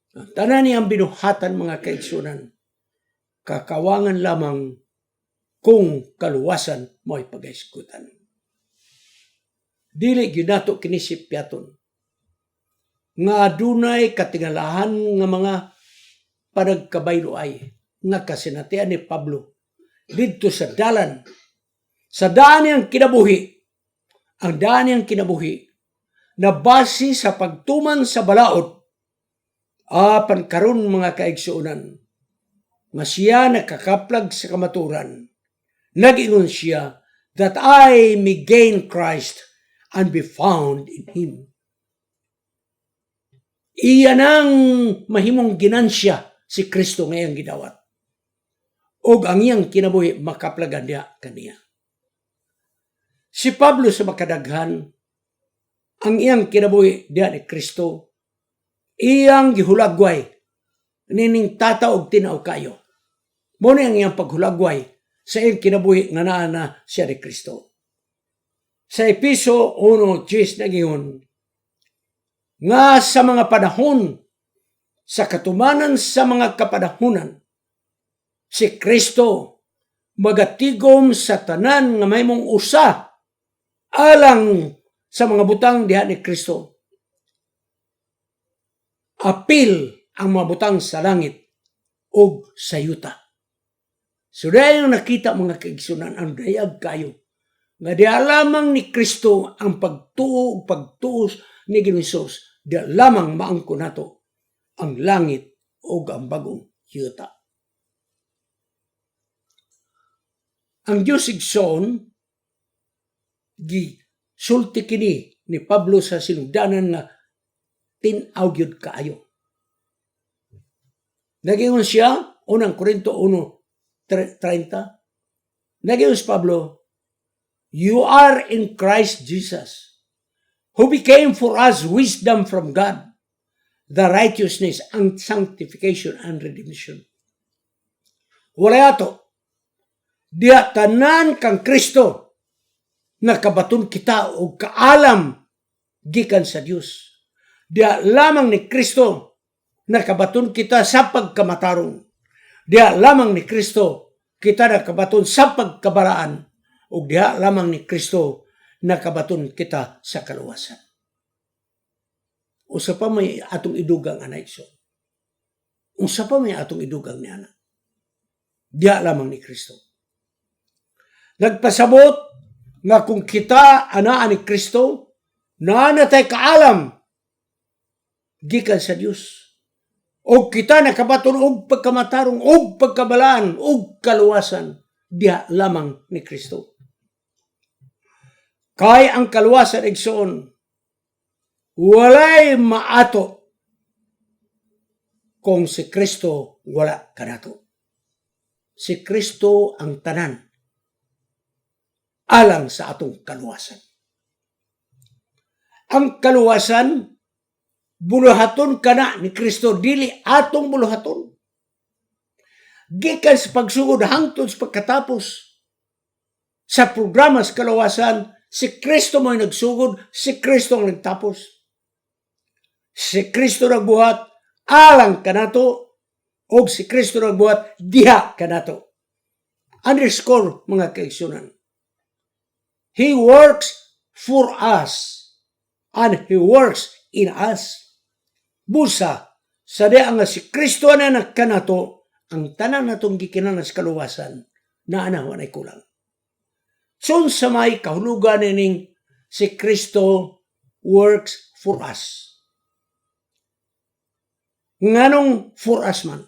Tanan niyang binuhatan mga kaigsunan, kakawangan lamang kung kaluwasan mo'y pagaiskutan. Dili gyud nato kini sipyaton nga adunay katingalahan nga mga panagkabayloay nga kasinatian ni Pablo didto sa dalan, sa daan niyang kinabuhi. Ang daan niyang kinabuhi na base sa pagtuman sa balaod, apan karon mga kaigsuonan, nga siya nakakaplag sa kamaturan, nag-ingon siya that I may gain Christ and be found in Him. Iyan ang mahimong ginansya si Kristo ngayang gidawat. Og ang iyang kinabuhi makaplagan niya kaniya. Si Pablo sa makadaghan, ang iyang kinabuhi diya ni Kristo, iyang gihulagway, nining tata og tinaw kayo. Muna ang iyang paghulagway sa iyang kinabuhi nga naa na siya ni Kristo. Sa Episo 1:10 nagingon, nga sa mga panahon, sa katumanan sa mga kapanahunan, si Kristo magatigom sa tanan nga mahimong usa alang sa mga butang diha ni Kristo. Apil ang mga butang sa langit ug sa yuta. So dahil nakita mga kaigsunan ang dayag kayo nga diha lamang ni Kristo ang pagtuo ug pagtuos ni Hesus, diha lamang maangko nato ang langit ug ang bagong yuta. Ang Diyos igsoon gisulti kini ni Pablo sa sinugdanan nga tin-aw gyud kaayo. Nagingon siya, unang Korinto 1:30, nagingon si Pablo, you are in Christ Jesus, who became for us wisdom from God, the righteousness and sanctification and redemption. Wala ato, diya tanan kang Kristo, nakabaton kita og kaalam gikan sa Dios. Diya lamang ni Kristo nakabaton kita sa pagkamatarong. Diya lamang ni Kristo kita nakabaton sa pagkabalaan ug diya lamang ni Kristo nakabaton kita sa kaluwasan. Usa pa may atong idugang anay so. Usa pa may atong idugang ni ana. Diya lamang ni Kristo. Nagpasabot nga kung kita anaa ni Kristo, naanatay kaalam gikan sa Dios. O kita nakabaton og pagkamatarong, og pagkabalaan, og kaluwasan, diha lamang ni Kristo. Kay ang kaluwasan igsoon, walay maato kung si Kristo wala kanato. Si Kristo ang tanan alang sa atong kaluwasan. Ang kaluwasan, buluhaton kana ni Kristo, dili atong buluhaton. Gikan sa pagsugod hangtod sa pagkatapos sa programa sa kaluwasan, si Kristo mo'y nagsugod, si Kristo ang nagtapos. Si Kristo nagbuhat alang kanato, o si Kristo nagbuhat diha kanato. Underscore mga kaigsunan. He works for us and He works in us. Busa, sa diya nga si Kristo na nagkanato, ang tanan natong gikinanan sa kaluwasan, na anawan ay kulang. So sa may kahulugan ning si Kristo works for us. Nganong for us man?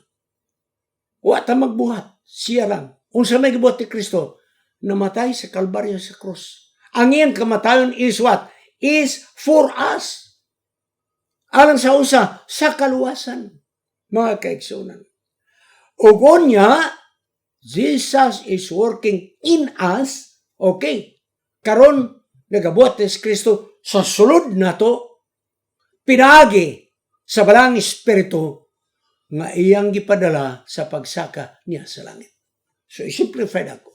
Wata magbuhat, siya lang. Unsa may gibuhat ni Kristo? Namatay sa Kalbaryo sa krus. Ang iyang kamatayon is what? Is for us. Alang sa usa, sa kaluwasan, mga kaigsunan. Ugon niya, Jesus is working in us, okay. Karon nagabuhat ni Kristo sa sulod nato, pinagi sa balang espiritu nga iyang gipadala sa pagsaka niya sa langit. So, i-simplify ako.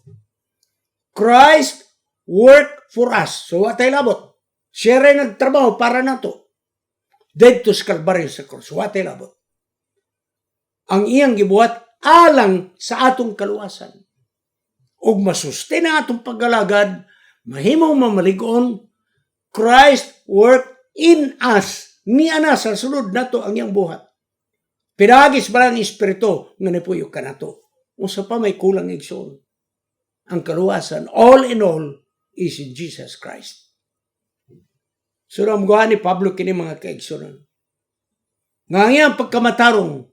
Christ work for us. So, watay labot. Siya rin nagtrabaho para nato. Dito sa Kalbaryo sa krus. Watay labot. ang iyang gibuhat alang sa atong kaluwasan. Ug masustain ang atong paggalagad, mahimong mamalig-on, Christ work in us. Niya na sa sulod nato ang iyang buhat. Pinagis ba ang Espiritu nga nipuyo ka nato? Usa pa may kulang igsoon. Ang kaluwasan, all in all, is in Jesus Christ. So ramguhan ni Pablo kini mga kaigsoon. Nga ang pagkamatarong,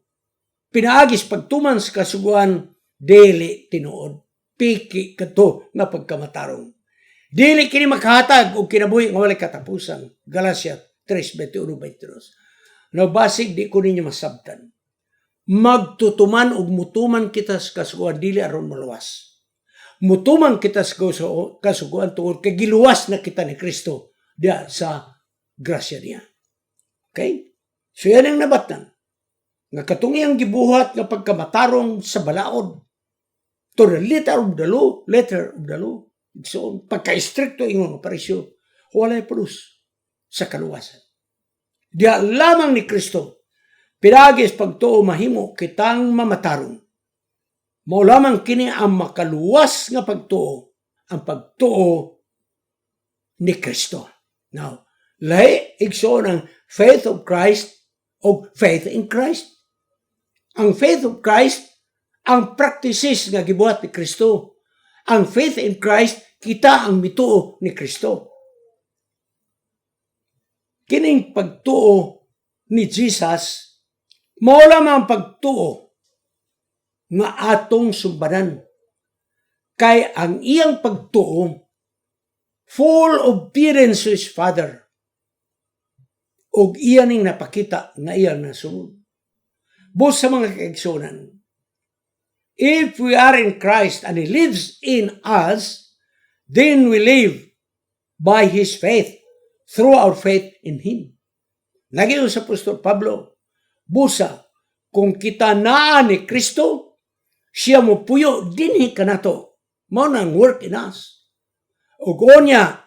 pinaagis pagtuman sa kasuguan, dili tinuod. Piki kato nga pagkamatarong. Dili kini makahatag og kinabuhi nga walay katapusan. Galacia 3:21-22. No basig di ko ninyo masabtan. Magtutuman og mutuman kita sa kasuguan dili aron maluwas. Mutuman kita sa kasuguan tungod kay giluwas na kita ni Kristo diya sa grasya niya. Okay? So yan ang nabatan. Nga katong iyang gibuhat nga pagkamatarong sa balaod. To the letter of the law. So, pagka-istrikto ingon operasyon, walay produce sa kaluwasan. Diya lamang ni Kristo, pinagis pagtuo mahimo kitang mamatarong. Mao lamang kini ang makaluwas nga pagtuo, ang pagtuo ni Kristo. Now, lahi igsoon ang faith of Christ o faith in Christ. Ang faith of Christ, ang practices nga gibuhat ni Kristo. Ang faith in Christ, kita ang mituo ni Kristo. Kining pagtuo ni Jesus, mao lamang ang pagtuo nga atong sumbanan. Kay ang iyang pagtuo, full obedience to his Father. Og iyan ning napakita nga iyang nasunod. Bus sa mga kaigsunan, if we are in Christ and He lives in us, then we live by His faith, through our faith in Him. Nagiyo sa Apostol Pablo, busa, kung kita naa ni Kristo, siya mo puyo dinhi kanato, mao nang work in us. Ug unya,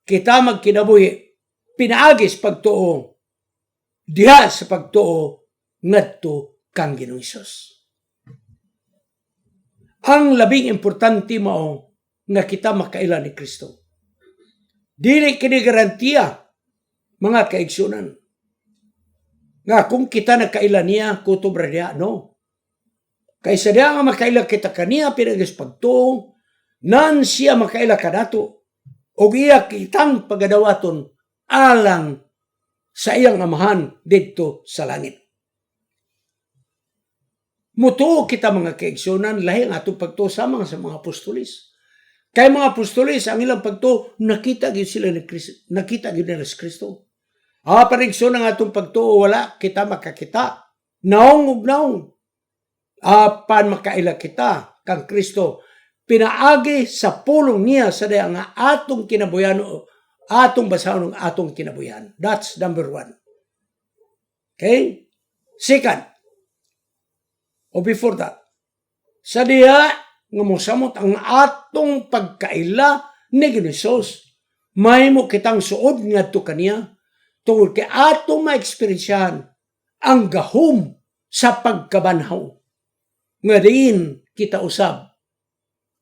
kita magkinabuhi, pinaagis pagtuo, diha sa pagtuo, ngadto kang Ginoong Hesus. Ang labing importante mao nga kita makaila ni Kristo. Dili kini garantiya mga kaigsunan. Nga kung kita nakaila niya, kutubra niya, no. Kaysa diya nga makaila kita kaniya, pinagis pagtuo, nan siya makaila kanato, o iya kitang pagadawaton alang sa iyang amahan dito sa langit. Mutuo kita mga kaigsunan, lahi ang atong pagtuo sama sa mga apostolis. Kay mga apostolis, ang ilang pagtuo, nakita gyud sila ni Kristo, nakita gyud nila si Kristo. Parigso ng atong pagtuo, wala kita makakita. Naong ug naong. Pan makaila kita kang Kristo. Pinaagi sa pulong niya sa daya nga atong kinabuyan, atong basahon ng atong kinabuyan. That's number 1. Okay? Second, o before that, sa diya nga mosamot ang atong pagkaila ni Ginoong, mahimo kitang suod ngadto kaniya tungod kay atong maeksperiensyahan ang gahom sa pagkabanhaw. Nga diin kita usab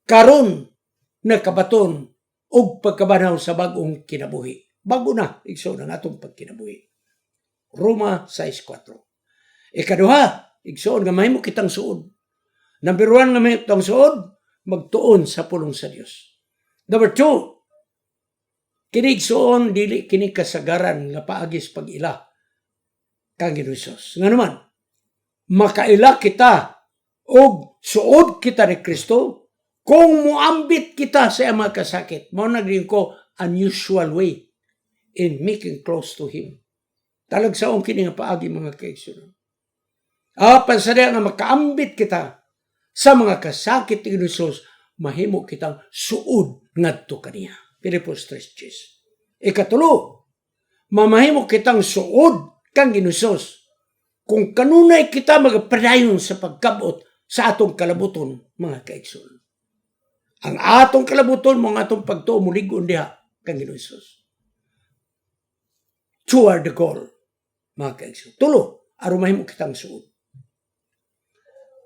karon nakabaton og pagkabanhaw sa bag-ong kinabuhi. Bago na igsoon ang atong pagkinabuhi. Roma 6:4. Ikaduha, igsoon nga mahimo kitang suod. Number 1 nga mahimo kitang suod, magtuon sa pulong sa Dios. Number 2, kini igsoon dili kini kasagaran nga paagis pag-ila kang Ginoong Hesus. Nga naman, makaila kita og suod kita ni Kristo kung muambit kita sa mga kasakit. Mao naging ko unusual way in making close to Him. Talagsaon kini nga paagi mga kaigsunan. Pansada nga makaambit kita sa mga kasakit ni Ginoong, mahimo kitang suod ngadto kaniya. Pilipos 3:10. Ikatulo, mamahimo kitang suod kang Ginoong kung kanunay kita magapadayon sa pagkabot sa atong kalabuton, mga kaigsunan. Ang atong kalabuton, mga atong pagtuo, muligon diha kang Ginoong Hesus. Toward the goal, mga kaigsunan. Tulo, aron mahimo kitang suod.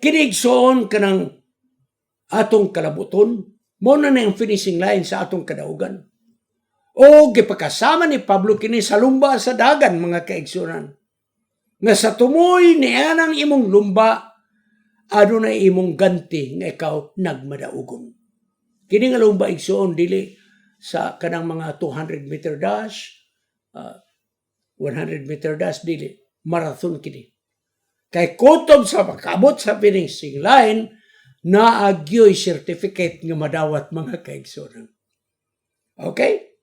Kinigsoon kanang atong kalabuton, mo na yung finishing line sa atong kadaugan. O gipakasama ni Pablo kini sa lumba sa dagan, mga kaigsunan. Nga sa tumoy niya ng imong lumba, ano na imong ganti nga ikaw nagmadaugon. Kini nga lumba igsoon dili sa kanang mga 200 meter dash, 100 meter dash, dili. Marathon kini. Kay kutob sa makabot sa finishing line, naagyo'y certificate nga madawat, mga kaigsunan. Okay?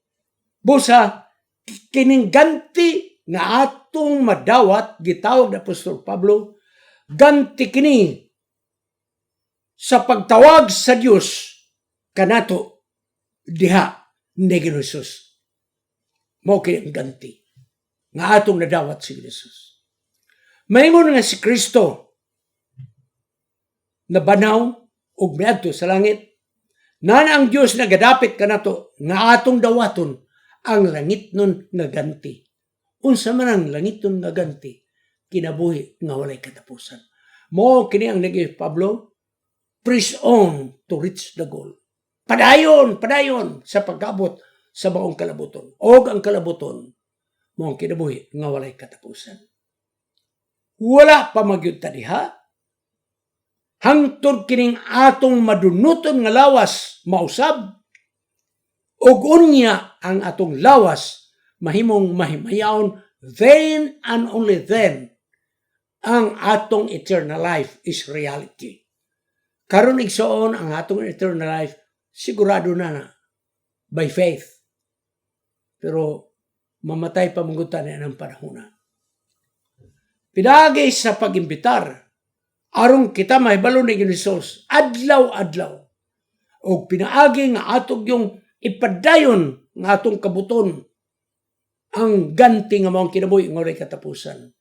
Busa, kining ganti nga atong madawat, gitawag na Apostol Pablo, ganti kini sa pagtawag sa Dios kanato diha ni Jesus. Mao kini ganti nga atong nadawat si Jesus. Maingon nga si Kristo na banaw ug miadto sa langit, nana ang Dios nagadapit kanato nga atong dawaton ang langitnon nga ganti. Unsa man ang langitnon nga ganti? Kinabuhi nga walay katapusan. Mo kini ang nagi Pablo, press on to reach the goal. Padayon sa pag-abot sa maong kalabuton. Og ang kalabuton mo ang kinabuhi nga walay katapusan. Wala pa magyud ta diha. Hangtod kining atong madunuton nga lawas mausab, ug unya ang atong lawas mahimong mahimayaon, then and only then ang atong eternal life is reality. Karon igsoon ang atong eternal life sigurado na by faith. Pero mamatay pa manggutan na ng panahon. Pinagi sa pag-imbitar aron kita mahibalo ni Jesus adlaw-adlaw. O pinaagi nga atong yung ipadayon nga atong kabuton ang ganti nga maong kinabuhi nga walay katapusan.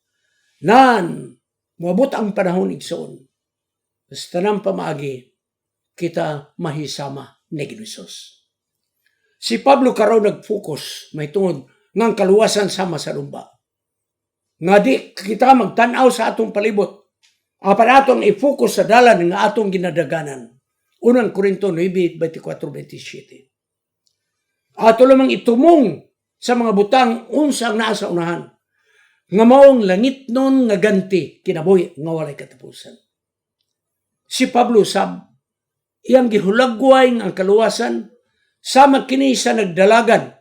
Nan moabot ang panahon igsoon. Basta nang pamaagi kita mahisama ni Jesus. Si Pablo karon nag-focus may tungod ngang kaluwasan sama sa lumba. Nga di kita magtanaw sa atong palibot. Apan atong i-focus sa dalan nga atong ginadaganan. Unang Korinto 9:24-27. Ato lamang itumong sa mga butang unsang naa sa unahan. Nga maong langit nun nga ganti kinabuhi nga walay katapusan. Si Pablo iyang gihulagway ang kaluwasan sama kini sa nagdalagan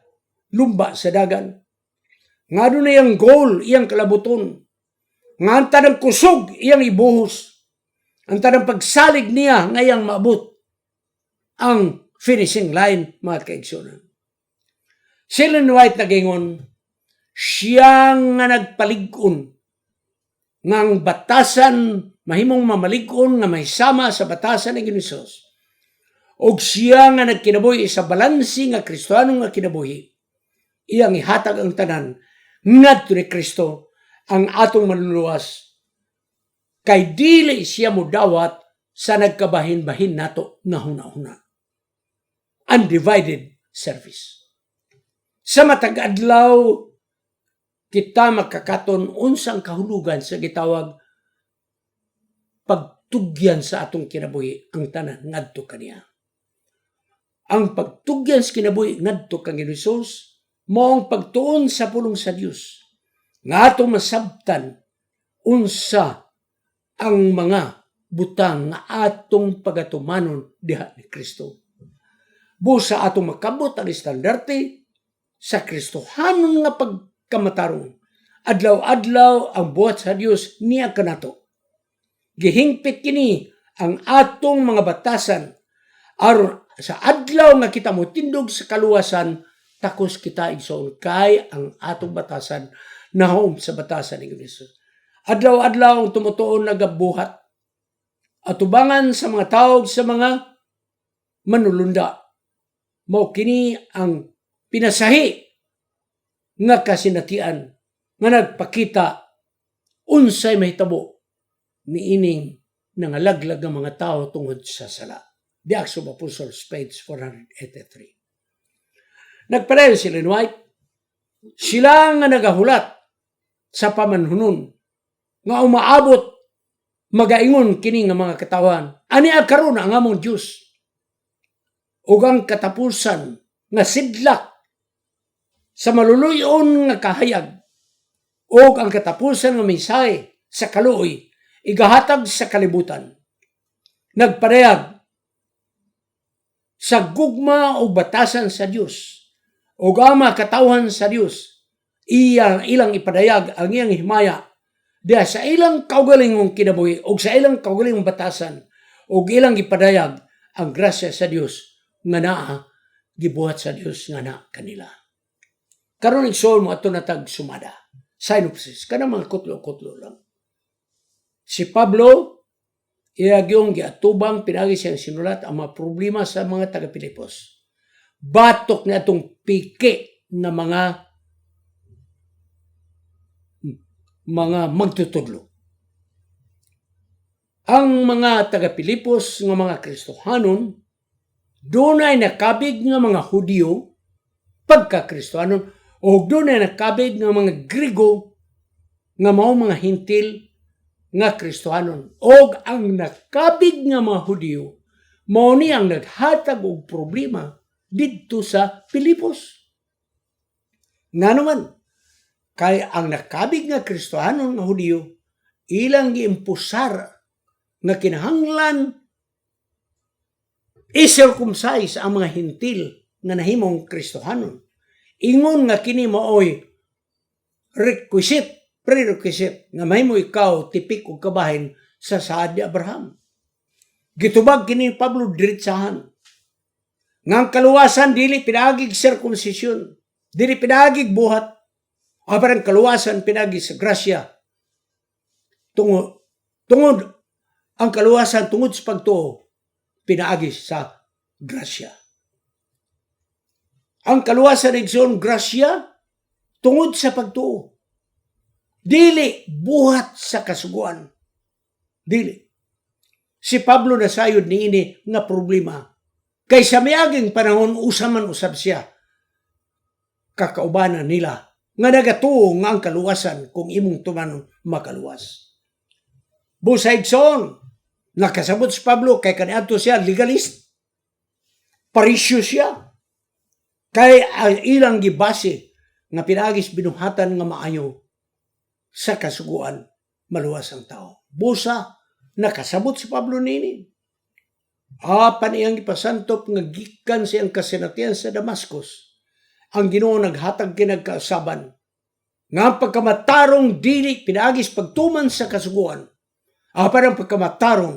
lumba sa dagan. Nga doon na iyang goal, iyang kalabuton. Nga ang tanang kusog, iyang ibuhos. Ang tanang pagsalig niya, nga iyang maabot ang finishing line, mga kaigsunan. Si Ellen White nagingon, siya nga nagpalig-on ngang batasan, mahimong mamalig-on nga may sama sa batasan ng Hesus. Og siya nga nagkinabuhi sa balansi nga Kristohanong nga kinabuhi. Iyang ihatag ang tanan ngadto ni Kristo ang atong manluluwas kay dili siya modawat sa nagkabahin-bahin nato nga huna-huna. Undivided service. Sa matag adlaw kita makakaton unsang kahulugan sa gitawag pagtugyan sa atong kinabuhi ang tanan ngadto kaniya. Ang pagtugyan sa kinabuhi ngadto kang Hesus mao ang pagtuon sa pulong sa Dios nga atong masabtan unsa ang mga butang nga atong pagatumanon diha ni Kristo. Busa atong makabot ang estandarte sa Kristohanon nga pagkamatarong. Adlaw-adlaw ang buhat sa Dios niya kanato. Gihingpit kini ang atong mga batasan aron sa adlaw nga kita motindog sa kaluwasan takos kita igsoon kay ang atong batasan nahom sa batasan ni Jesus. Adlaw-adlaw ang tumutuon nagabuhat atubangan sa mga tawag sa mga manulunda. Mao kini ang pinasahi nga kasinatian nga nagpakita unsay mahitabo niining nangalaglag ang mga tao tungod sa sala. The Acts of Apostles, page 483. Nagpareho si Ellen White, sila nga nagahulat sa pamanhunon nga umaabot magaingon kini nga mga katawan, ania karon ang among Dios ug ang katapusan nga sidlak sa maluluyon nga kahayag ug ang katapusan nga mensahe sa kaluoy igahatag sa kalibutan. Nagparehag sa gugma o batasan sa Dios o ama katawhan sa Dios, ilang ipadayag ang iyang himaya diha sa ilang kaugalingong kinabuhi o sa ilang kaugalingong batasan o ilang ipadayag ang grasya sa Dios nga naa gibuhat sa Dios nga na kanila. Karon igsoon mo ato natag sumada. Synopsis, kana mga kutlo-kutlo lang. Si Pablo, iyagyong giatubang pinagi siyang sinulat ang mga problema sa mga taga-Pilipos. Batok na itong piki na mga magtutudlo. Ang mga taga-Pilipos nga mga Kristohanon, doon ay nakabig nga mga Hudyo, pagka-Kristohanon, o doon ay nakabig nga mga Grigo, nga mao mga hintil, nga Kristohanon. O ang nakabig nga mga Hudyo, mao ni ang naghatag og problema didto sa Pilipos. Nga naman, kay ang nakabig nga Kristohanon nga Hudyo, ilang giimpusar nga kinahanglan i-circumcise ang mga hintil nga nahimong Kristohanon. Ingon nga kini maoy prerequisite nga mahimo ikaw tipik og kabahin sa saad ni Abraham. Gitubag kini Pablo diretsahan. Nga ang kaluwasan dili pinaagig circumcision, dili pinaagig buhat, apan ang kaluwasan pinagi sa grasya. Tungod ang kaluwasan tungod sa pagtuo pinaagi sa grasya. Ang kaluwasan igsoon grasya tungod sa pagtuo. Dili buhat sa kasuguan. Dili. Si Pablo nasayod niini nga problema. Kay sa miaging panahon usaman usab siya kakaubanan nila nga nagatuo nga ang kaluwasan kung imong tumanon makaluwas. Busa igsoon nakasabot si Pablo kay kaniadto siya legalist. Parisyo siya. Kay ilang gibase nga pinagis binuhatan nga maayo sa kasuguan maluwas ang tao. Busa nakasabot si Pablo nini. Apan iyang ipasantop nga gikan siyang kasenatian sa Damascus. Ang Ginoo naghatag kinagkausaban nga pagkamatarong dili pinaagis pagtuman sa kasuguan. Apan ang pagkamatarong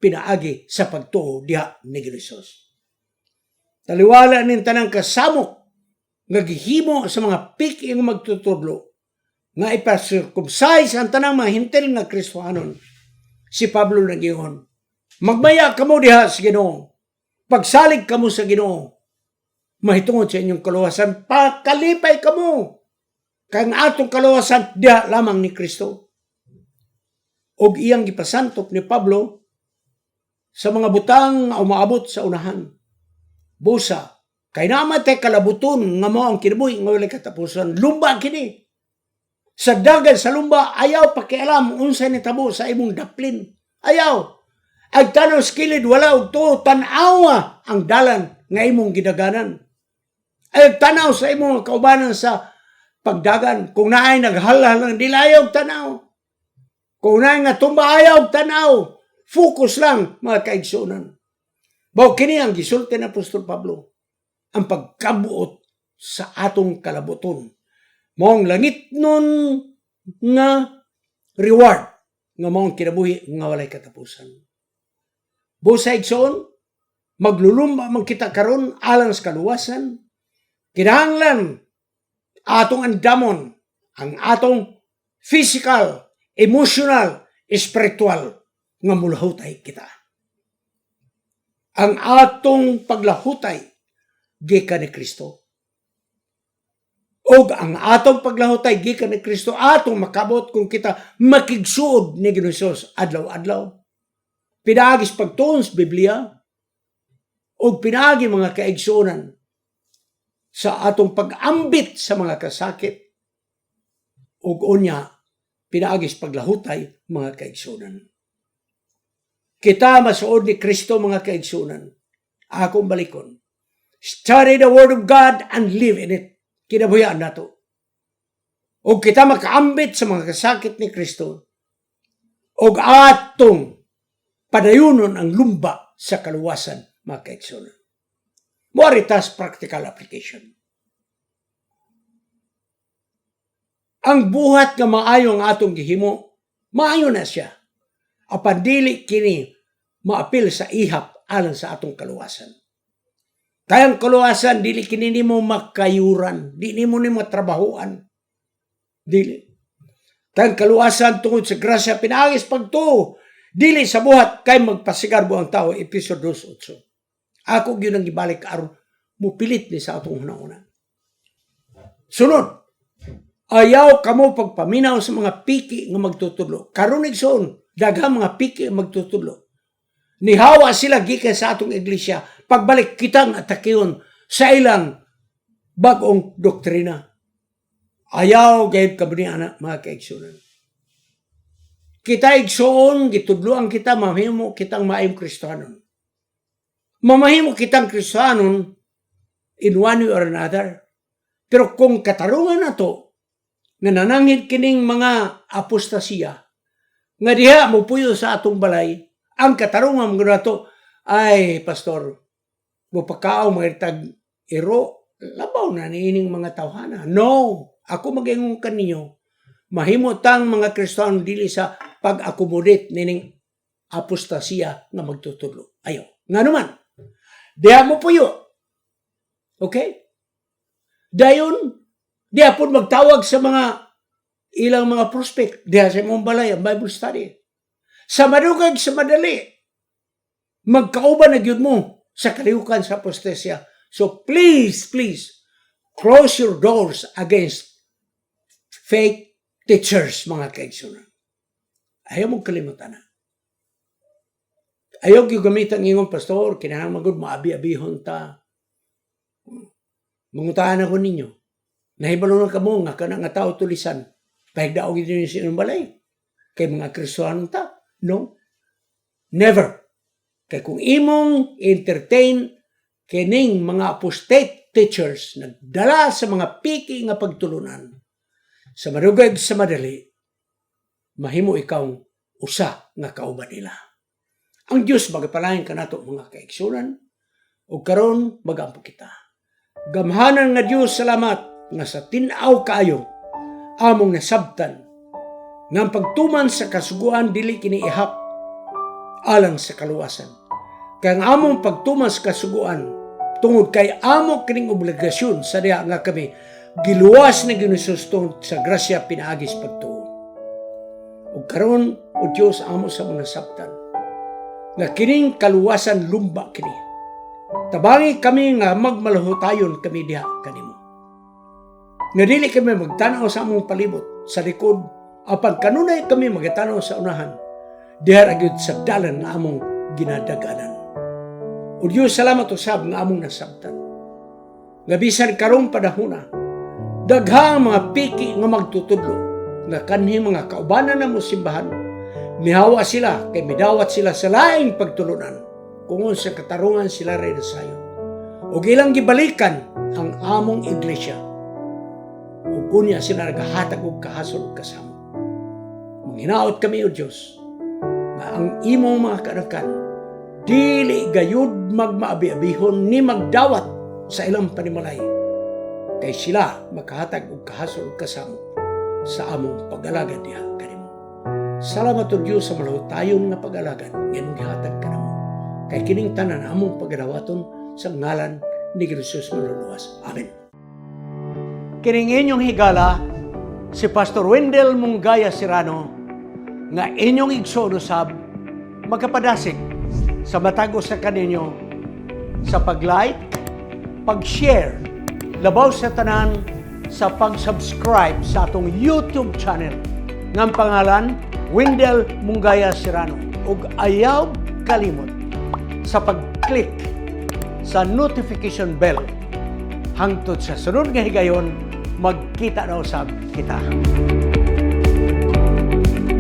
pinaagi sa pagtuo diha ni Hesus. Taliwala nin tanang kasamok nga gihimo sa mga piki nga magtutudlo nga ipasircumcise ang tanang mga hintil nga Kristohanon. Si Pablo nagingon, magmaya kamo diha sa Ginoo, pagsalig kamo sa Ginoo, mahitungod sa inyong kaluwasan, pakalipay kamo kay ang atong kaluwasan diha lamang ni Kristo. Og iyang gipasantop ni Pablo sa mga butang nga umaabot sa unahan. Busa, kay namatay kalabuton nga mao ang kinabuhi nga walay katapusan. Lumba kini. Sa dagan sa lumba, ayaw pakialam unsay nitabo sa imong daplin. Ayaw. Agtanaw sa kilid, wala og tuo, tanawa ang dalan nga imong gidaganan. Ay tanaw sa imong kaubanan sa pagdagan. Kung naay naghalal ng dila, ayaw tanaw. Kung naay nga tumba, ayaw tanaw. Focus lang, mga kaigsunan. Bawo kini ang gisulti ni Apostol Pablo, ang pagkabuot sa atong kalabuton. Maong langit nun nga reward nga maong kinabuhi nga walay katapusan. Busa igsoon, maglulumba man kita karon alang sa kaluwasan, kinahanglan atong andamon ang atong physical, emotional, spiritual nga mulahutay kita. Ang atong paglahutay gikan ni Kristo. Og ang atong paglahutay gikan ni Kristo atong makabot kung kita makigsuod ni Hesus adlaw-adlaw. Pinaagis pagtuon sa Biblia og pinaagi mga kaigsuonan sa atong pag-ambit sa mga kasakit og unya pinaagis paglahutay mga kaigsuonan. kita masuod ni Kristo mga kaigsunan. Akong balikon. Study the Word of God and live in it. Kinabuhian na to. O kita makaambit sa mga kasakit ni Kristo. O atong padayunon ang lumba sa kaluwasan mga kaigsunan. Moritas practical application. Ang buhat nga maayo ang atong gihimo, maayo na siya. Apan dili kini maapil sa ihap alang sa atong kaluwasan. Kaya ang kaluwasan, dili kini nimo makayuran, dili nimo trabahuan. Dili. Kaya ang kaluwasan tungod sa grasya pinaagis pagtuo, dili sa buhat kay magpasigar buang tao, episode 2:8. Ako gyud ang gibalik aron mupilit ni sa atong hunahuna. Sunod, ayaw kamo pagpaminaw sa mga piki nga magtutudlo. Karon igsoon, daghang mga piki nga magtutudlo. Nihawa sila gikan sa atong iglesia, pagbalik kitang atakiyon sa ilang bagong doktrina. Ayaw gayud kabuniana mga kaigsunan. Kita igsoon, gitudloan kita, mamahimo kitang maayong Kristiyanon. Mamahimo kitang Kristiyanon in one way or another. Pero kung katarungan na to, nga nanangit kining mga apostasiya, nga diha mo puyo sa atong balay, ang katarungan mo na to, ay, pastor, mupakaaw mga iro, labaw na niining mga tawhana. No, ako mag-ingon kaninyo, mahimo tang mga Kristiyano dili sa pag-accommodate nining apostasiya nga magtutudlo. Ayo, nga naman, diha mo puyo. Okay? Dayon, diha po magtawag sa mga ilang mga prospect, diha sa mong balay, ang Bible study. Sa madugay, sa madali, magkauban na gyud mo sa kalihukan sa apostasiya. So please, close your doors against fake teachers, mga kaigsunan. Ayaw mong kalimutan na. Ayaw yung gamitan ng pastor, kinahang magod, maabi-abihon ta. Mangutahan ako ninyo. Nahibalo na kamo nga kanang nga tao tulisan. Pahigdaog ito yung sinong balay. Kay mga Kristiyanon ta. No. Never. Kay kung imong entertain kining mga apostate teachers nagdala sa mga piki nga pagtulunan, sa madugay sa madali, mahimo ikaw usa nga kauban nila. Ang Diyos magapalayan kanato mga kaigsunan, o karon magampo kita. Gamhanan nga Diyos, salamat nga sa tinaw kaayo among nasabtan nga ang pagtuman sa kasuguan dili kini ihap alang sa kaluwasan. Kaya ang among pagtuman sa kasuguan tungod kay amo kining obligasyon sa diha nga kami giluwas na ginusus sa grasya pinaagis pagtuo. Ug karon o Dios amo sa mga nasabtan nga kining kaluwasan lumba kini. Tabangi kami nga magmalahutayon kami diha kanimo. Nga dili kami magtanaw sa among palibot sa likod, apan kanunay kami magatanaw sa unahan, diha ra gyud sa dalan nga among ginadaganan. O Diyos, salamat usab nga among nasabtan. Nga bisan karong panahona, daghang mga piki nga magtutudlo, nga kanhi mga kaubanan na mo simbahan, mihawa sila, kay midawat sila sa laing pagtulunan, kung sa katarungan sila rin sayo. O ilang gibalikan ang among iglesia, o kunya sila nagahatag og kahasol kasama. Manghinaot kami o Diyos, nga ang imong mga kanakan, dili gayud magmaabi-abihon ni magdawat sa ilang panimalay, kay sila makahatag og kahasol kasama sa among pag-alagad diha kanimo. Salamat o Diyos sa malahutayon nga pag-alagad ngayong gihatag kanimo. Kay kining tanan among pagadawaton sa ngalan ni Jesus manluluwas. Amen. Kining inyong higala si Pastor Wendell Munggaya Serrano nga inyong igsoon usab magkapadasig sa matag sa kaninyo sa pag-like, pag-share, labaw sa tanan sa pag-subscribe sa atong YouTube channel ng pangalan Wendell Munggaya Serrano. Ug ayaw kalimot sa pag-click sa notification bell hangtod sa sunod nga higayon magkita na usab kita.